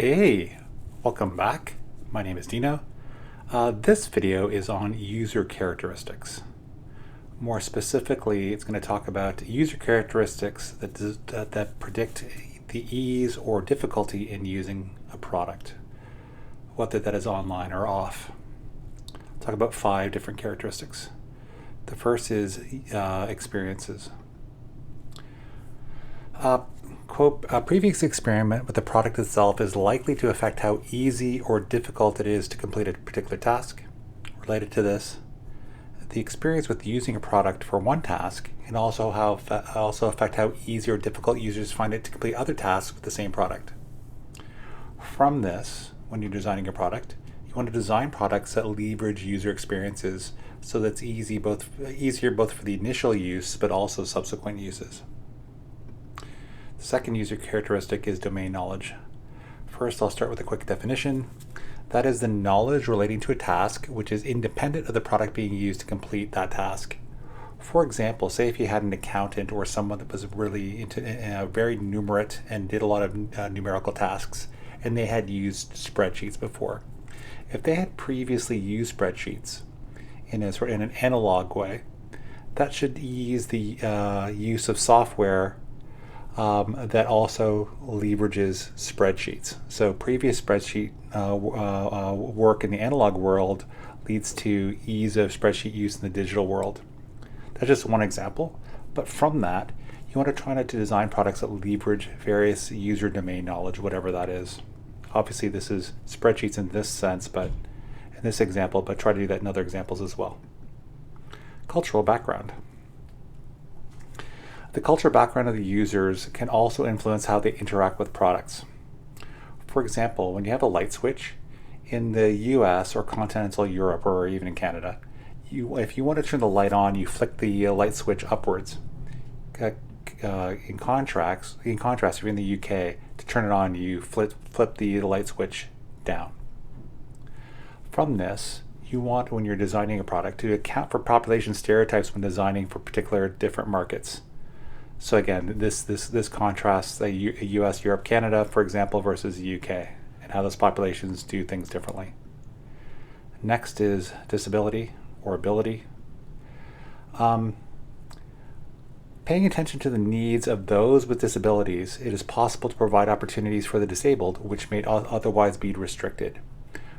Hey, welcome back. My name is Dino. This video is on user characteristics. More specifically, it's going to talk about user characteristics that predict the ease or difficulty in using a product, whether that is online or off. I'll talk about 5 different characteristics. The first is experiences. Quote, a previous experiment with the product itself is likely to affect how easy or difficult it is to complete a particular task. Related to this, the experience with using a product for one task can also affect how easy or difficult users find it to complete other tasks with the same product. From this, when you're designing a product, you want to design products that leverage user experiences so that it's easier both for the initial use but also subsequent uses. The second user characteristic is domain knowledge. First, I'll start with a quick definition. That is the knowledge relating to a task which is independent of the product being used to complete that task. For example, say if you had an accountant or someone that was really very numerate and did a lot of numerical tasks, and they had used spreadsheets before. If they had previously used spreadsheets in an analog way, that should ease the use of software that also leverages spreadsheets. So previous spreadsheet work in the analog world leads to ease of spreadsheet use in the digital world. That's just one example, but from that, you want to try to design products that leverage various user domain knowledge, whatever that is. Obviously, this is spreadsheets in this sense, but in this example, but try to do that in other examples as well. Cultural background. The cultural background of the users can also influence how they interact with products. For example, when you have a light switch in the US or continental Europe or even in Canada, if you want to turn the light on, you flick the light switch upwards. In contrast, if you're in the UK, to turn it on, you flip the light switch down. From this, you want, when you're designing a product, to account for population stereotypes when designing for particular different markets. So again, this contrasts the US, Europe, Canada, for example, versus the UK, and how those populations do things differently. Next is disability or ability. Paying attention to the needs of those with disabilities, it is possible to provide opportunities for the disabled, which may otherwise be restricted.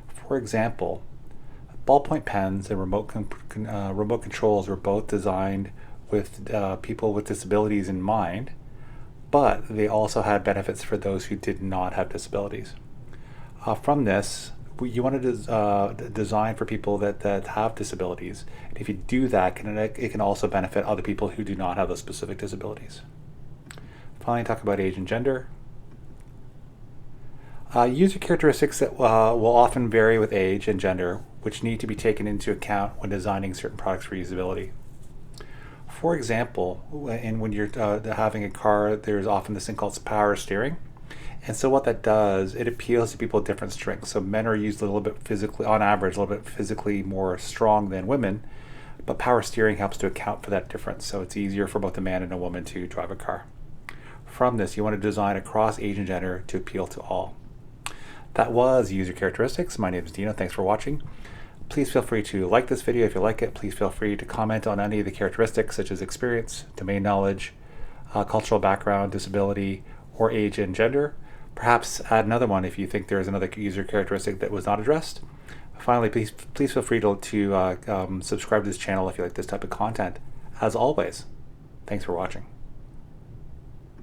For example, ballpoint pens and remote controls were both designed with people with disabilities in mind, but they also had benefits for those who did not have disabilities. From this, you want to design for people that have disabilities. And if you do that, it can also benefit other people who do not have those specific disabilities. Finally, talk about age and gender. User characteristics that will often vary with age and gender, which need to be taken into account when designing certain products for usability. For example, when you're having a car, there's often this thing called power steering. And so what that does, it appeals to people with different strengths. So men are used a little bit physically, on average, a little bit physically more strong than women, but power steering helps to account for that difference. So it's easier for both a man and a woman to drive a car. From this, you want to design across age and gender to appeal to all. That was user characteristics. My name is Dino. Thanks for watching. Please feel free to like this video if you like it. Please feel free to comment on any of the characteristics such as experience, domain knowledge, cultural background, disability, or age and gender. Perhaps add another one if you think there is another user characteristic that was not addressed. Finally, please feel free to subscribe to this channel if you like this type of content. As always, thanks for watching.